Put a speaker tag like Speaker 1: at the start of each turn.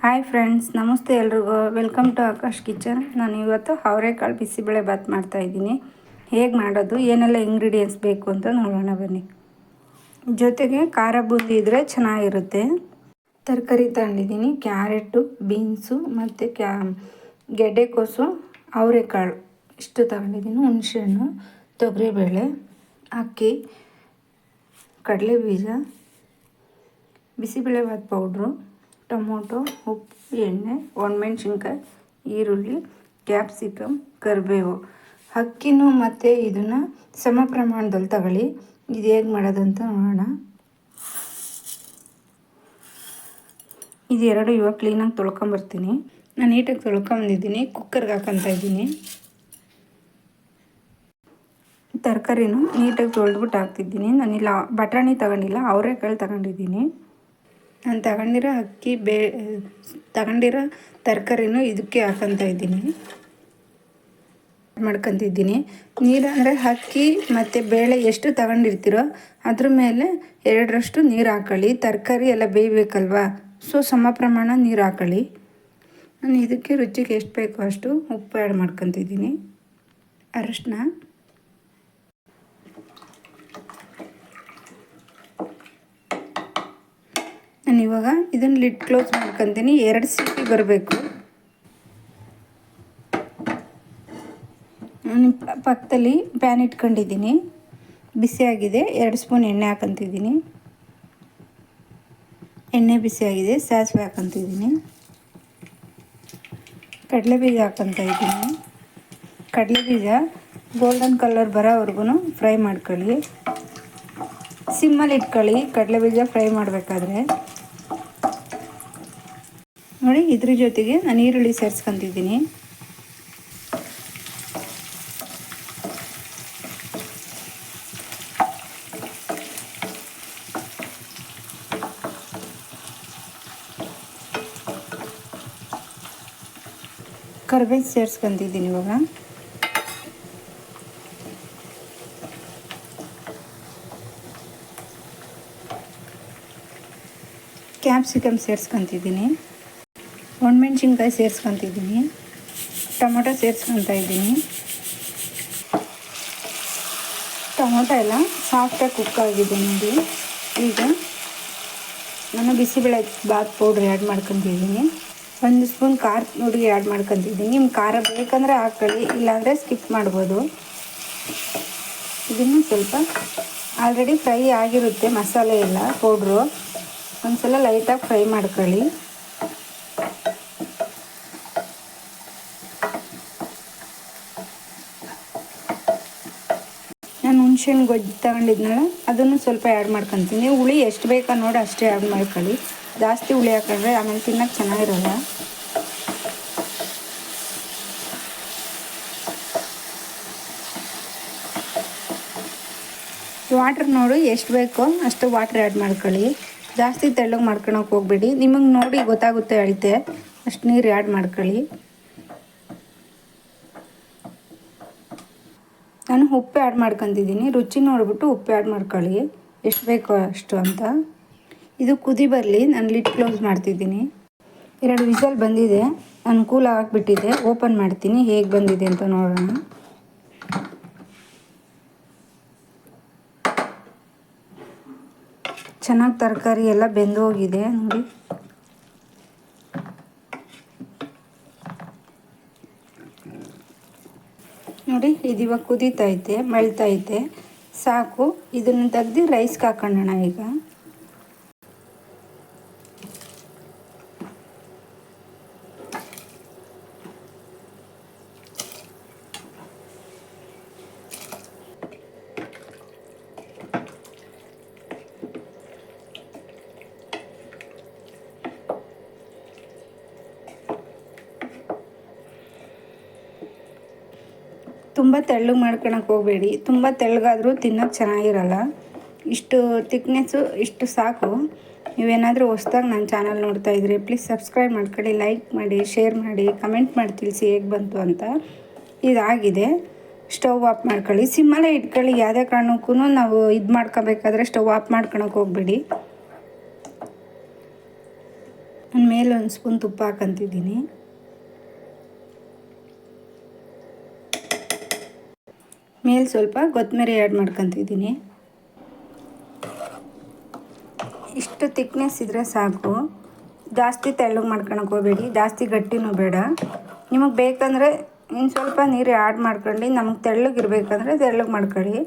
Speaker 1: Hi friends, ನಮಸ್ತೆ ಎಲ್ರಿಗೂ. Welcome to Akash kitchen. ನಾನು ಇವತ್ತು ಅವರೆಕಾಳು ಬಿಸಿಬೇಳೆ ಬಾತ್ ಮಾಡ್ತಾಯಿದ್ದೀನಿ. ಹೇಗೆ ಮಾಡೋದು, ಏನೆಲ್ಲ ಇಂಗ್ರೀಡಿಯೆಂಟ್ಸ್ ಬೇಕು ಅಂತ ನೋಡೋಣ ಬನ್ನಿ. ಜೊತೆಗೆ ಖಾರ ಬೂಂದಿ ಇದ್ದರೆ ಚೆನ್ನಾಗಿರುತ್ತೆ. ತರಕಾರಿ ತಗೊಂಡಿದ್ದೀನಿ. ಕ್ಯಾರೆಟು, ಬೀನ್ಸು ಮತ್ತು ಗೆಡ್ಡೆಕೋಸು, ಅವರೆಕಾಳು ಇಷ್ಟು ತಗೊಂಡಿದ್ದೀನಿ. ಹುಣಸೆಹಣ್ಣು, ತೊಗರಿಬೇಳೆ, ಅಕ್ಕಿ, ಕಡಲೆಬೀಜ, ಬಿಸಿಬೇಳೆಬಾತ್ ಪೌಡ್ರು, ಟೊಮೊಟೊ, ಉಪ್ಪು, ಎಣ್ಣೆ, ಒಣಮೆಣ್ಸಿನ್ಕಾಯಿ, ಈರುಳ್ಳಿ, ಕ್ಯಾಪ್ಸಿಕಮ್, ಕರಿಬೇವು. ಅಕ್ಕಿನೂ ಮತ್ತು ಇದನ್ನು ಸಮ ಪ್ರಮಾಣದಲ್ಲಿ ತಗೊಳ್ಳಿ. ಇದು ಹೇಗೆ ಮಾಡೋದಂತ ನೋಡೋಣ. ಇದು ಎರಡು ಇವಾಗ ಕ್ಲೀನಾಗಿ ತೊಳ್ಕೊಂಬರ್ತೀನಿ. ನಾನು ನೀಟಾಗಿ ತೊಳ್ಕೊಂಬಂದಿದ್ದೀನಿ. ಕುಕ್ಕರ್ಗೆ ಹಾಕೊತಾ ಇದ್ದೀನಿ. ತರಕಾರಿನೂ ನೀಟಾಗಿ ತೊಳೆದ್ಬಿಟ್ಟು ಹಾಕ್ತಿದ್ದೀನಿ. ನಾನಿಲ್ಲ ಬಟಾಣಿ ತಗೊಂಡಿಲ್ಲ, ಅವರೆಕಾಳು ತಗೊಂಡಿದ್ದೀನಿ. ನಾನು ತಗೊಂಡಿರೋ ತರಕಾರಿನೂ ಇದಕ್ಕೆ ಹಾಕೊತಾ ಇದ್ದೀನಿ, ಮಾಡ್ಕೊತಿದ್ದೀನಿ. ನೀರು ಅಂದರೆ ಅಕ್ಕಿ ಮತ್ತು ಬೇಳೆ ಎಷ್ಟು ತಗೊಂಡಿರ್ತೀರೋ ಅದ್ರ ಮೇಲೆ 2ರಷ್ಟು ನೀರು ಹಾಕೊಳ್ಳಿ. ತರಕಾರಿ ಎಲ್ಲ ಬೇಯಬೇಕಲ್ವ, ಸೊ ಸಮ ಪ್ರಮಾಣ ನೀರು ಹಾಕೊಳ್ಳಿ. ನಾನು ಇದಕ್ಕೆ ರುಚಿಗೆ ಎಷ್ಟು ಬೇಕೋ ಅಷ್ಟು ಉಪ್ಪು ಆ್ಯಡ್ ಮಾಡ್ಕೊತಿದ್ದೀನಿ. ಅರಿಶಿನ, ನಾನು ಇವಾಗ ಇದನ್ನು ಲಿಡ್ ಕ್ಲೋಸ್ ಮಾಡ್ಕೊತೀನಿ. 2 ಸೀಟಿ ಬರಬೇಕು. ನಾನು ಪಕ್ಕದಲ್ಲಿ ಪ್ಯಾನ್ ಇಟ್ಕೊಂಡಿದ್ದೀನಿ, ಬಿಸಿಯಾಗಿದೆ. 2 ಸ್ಪೂನ್ ಎಣ್ಣೆ ಹಾಕೊತಿದ್ದೀನಿ. ಎಣ್ಣೆ ಬಿಸಿಯಾಗಿದೆ. ಸಾಸಿವೆ ಹಾಕೊತಿದ್ದೀನಿ. ಕಡಲೆಬೀಜ ಹಾಕೊತಾ ಇದ್ದೀನಿ. ಕಡಲೆಬೀಜ ಗೋಲ್ಡನ್ ಕಲರ್ ಬರೋವರೆಗೂ ಫ್ರೈ ಮಾಡ್ಕೊಳ್ಳಿ. ಸಿಮ್ಮಲ್ಲಿ ಇಟ್ಕೊಳ್ಳಿ ಕಡಲೆಬೀಜ ಫ್ರೈ ಮಾಡಬೇಕಾದ್ರೆ. ನೋಡಿ, ಇದ್ರ ಜೊತೆಗೆ ನಾನು ಈರುಳ್ಳಿ ಸೇರಿಸ್ಕೊತಿದ್ದೀನಿ. ಕರಿಬೇವು ಸೇರಿಸ್ಕೊತಿದ್ದೀನಿ. ಇವಾಗ ಕ್ಯಾಪ್ಸಿಕಮ್ ಸೇರಿಸ್ಕೊತಿದ್ದೀನಿ. ಒಣಮೆಣ್ಸಿನ್ಕಾಯಿ ಸೇರಿಸ್ಕೊತಿದ್ದೀನಿ. ಟೊಮೊಟೊ ಸೇರಿಸ್ಕೊತಾ ಇದ್ದೀನಿ. ಟೊಮೊಟೊ ಎಲ್ಲ ಸಾಫ್ಟಾಗಿ ಕುಕ್ ಆಗಿದೆ ನೋಡಿ. ಈಗ ನಾನು ಬಿಸಿಬೇಳೆ ಬಾತ್ ಪೌಡ್ರ್ ಆ್ಯಡ್ ಮಾಡ್ಕೊತಿದ್ದೀನಿ. 1 ಸ್ಪೂನ್ ಖಾರದ ಪುಡಿ ಆ್ಯಡ್ ಮಾಡ್ಕೊತಿದ್ದೀನಿ. ನಿಮ್ಗೆ ಖಾರ ಬೇಕಂದರೆ ಹಾಕ್ಕೊಳ್ಳಿ, ಇಲ್ಲಾಂದರೆ ಸ್ಕಿಪ್ ಮಾಡ್ಬೋದು. ಇದನ್ನು ಸ್ವಲ್ಪ ಆಲ್ರೆಡಿ ಫ್ರೈ ಆಗಿರುತ್ತೆ ಮಸಾಲೆ ಎಲ್ಲ ಪೌಡ್ರು. ಒಂದ್ಸಲ ಲೈಟಾಗಿ ಫ್ರೈ ಮಾಡ್ಕೊಳ್ಳಿ. ನಾನು ಹುಣ್ಸೆಹಣ್ಣು ಗೊಜ್ಜು ತಗೊಂಡಿದ್ನಲ್ಲ, ಅದನ್ನು ಸ್ವಲ್ಪ ಆ್ಯಡ್ ಮಾಡ್ಕೊತೀನಿ. ಹುಳಿ ಎಷ್ಟು ಬೇಕೋ ನೋಡಿ ಅಷ್ಟೇ ಆ್ಯಡ್ ಮಾಡ್ಕೊಳ್ಳಿ. ಜಾಸ್ತಿ ಹುಳಿ ಹಾಕೊಂಡ್ರೆ ಆಮೇಲೆ ತಿನ್ನೋಕ್ಕೆ ಚೆನ್ನಾಗಿರಲ್ಲ. ವಾಟ್ರ್ ನೋಡಿ ಎಷ್ಟು ಬೇಕೋ ಅಷ್ಟು ವಾಟ್ರ್ ಆ್ಯಡ್ ಮಾಡ್ಕೊಳ್ಳಿ. ಜಾಸ್ತಿ ತೆಳ್ಳಗೆ ಮಾಡ್ಕೊಳಕ್ಕೆ ಹೋಗ್ಬೇಡಿ. ನಿಮಗೆ ನೋಡಿ ಗೊತ್ತಾಗುತ್ತೆ ಅಳತೆ, ಅಷ್ಟು ನೀರು ಆ್ಯಡ್ ಮಾಡ್ಕೊಳ್ಳಿ. ನಾನು ಉಪ್ಪು ಆ್ಯಡ್ ಮಾಡ್ಕೊತಿದ್ದೀನಿ. ರುಚಿ ನೋಡಿಬಿಟ್ಟು ಉಪ್ಪು ಆ್ಯಡ್ ಮಾಡ್ಕೊಳ್ಳಿ, ಎಷ್ಟು ಬೇಕೋ ಅಷ್ಟು ಅಂತ. ಇದು ಕುದಿ ಬರಲಿ. ನಾನು ಲಿಡ್ ಕ್ಲೋಸ್ ಮಾಡ್ತಿದ್ದೀನಿ. 2 ವಿಸಲ್ ಬಂದಿದೆ. ಅನುಕೂಲ ಆಗಿಬಿಟ್ಟಿದೆ. ಓಪನ್ ಮಾಡ್ತೀನಿ, ಹೇಗೆ ಬಂದಿದೆ ಅಂತ ನೋಡೋಣ. ಚೆನ್ನಾಗಿ ತರಕಾರಿ ಎಲ್ಲ ಬೆಂದೋಗಿದೆ ನೋಡಿ. ನೋಡಿ, ಇದು ಇವಾಗ ಕುದೀತೈತೆ, ಮಳ್ತೈತೆ. ಸಾಕು. ಇದನ್ನು ತೆಗ್ದು ರೈಸ್ಗೆ ಹಾಕೊಳ್ಳೋಣ ಈಗ. ತುಂಬ ತೆಳ್ಳಗೆ ಮಾಡ್ಕೊಳಕ್ಕೆ ಹೋಗಬೇಡಿ. ತುಂಬ ತೆಳ್ಳಗಾದರೂ ತಿನ್ನೋಕ್ಕೆ ಚೆನ್ನಾಗಿರಲ್ಲ. ಇಷ್ಟು ತಿಕ್ನೆಸ್ಸು ಇಷ್ಟು ಸಾಕು. ನೀವೇನಾದರೂ ಹೊಸ್ದಾಗಿ ನನ್ನ ಚಾನಲ್ ನೋಡ್ತಾಯಿದ್ರೆ ಪ್ಲೀಸ್ ಸಬ್ಸ್ಕ್ರೈಬ್ ಮಾಡ್ಕೊಳ್ಳಿ, ಲೈಕ್ ಮಾಡಿ, ಶೇರ್ ಮಾಡಿ, ಕಮೆಂಟ್ ಮಾಡಿ ತಿಳಿಸಿ ಹೇಗೆ ಬಂತು ಅಂತ. ಇದಾಗಿದೆ. ಸ್ಟವ್ ಆಫ್ ಮಾಡ್ಕೊಳ್ಳಿ. ಸಿಮ್ಮಲ್ಲೇ ಇಟ್ಕೊಳ್ಳಿ. ಯಾವುದೇ ಕಾರಣಕ್ಕೂ ನಾವು ಇದು ಮಾಡ್ಕೋಬೇಕಾದ್ರೆ ಸ್ಟವ್ ಆಫ್ ಮಾಡ್ಕೊಳಕ್ಕೆ ಹೋಗಬೇಡಿ. ನಾನು ಮೇಲೆ ಒಂದು ಸ್ಪೂನ್ ತುಪ್ಪ ಹಾಕಂತಿದ್ದೀನಿ. ಮೇಲೆ ಸ್ವಲ್ಪ ಕೊತ್ತಂಬರಿ ಆ್ಯಡ್ ಮಾಡ್ಕೊತಿದ್ದೀನಿ. ಇಷ್ಟು ತಿಕ್ನೆಸ್ ಇದ್ದರೆ ಸಾಕು. ಜಾಸ್ತಿ ತೆಳ್ಳಗೆ ಮಾಡ್ಕೊಳಕ್ಕೆ ಹೋಗಬೇಡಿ, ಜಾಸ್ತಿ ಗಟ್ಟಿನೂ ಬೇಡ. ನಿಮಗೆ ಬೇಕಂದರೆ ಇನ್ನು ಸ್ವಲ್ಪ ನೀರು ಆ್ಯಡ್ ಮಾಡ್ಕೊಂಡು, ನಮಗೆ ತೆಳ್ಳಗೆ ಇರಬೇಕಂದ್ರೆ ತೆಳ್ಳಗೆ ಮಾಡ್ಕೊಳ್ಳಿ.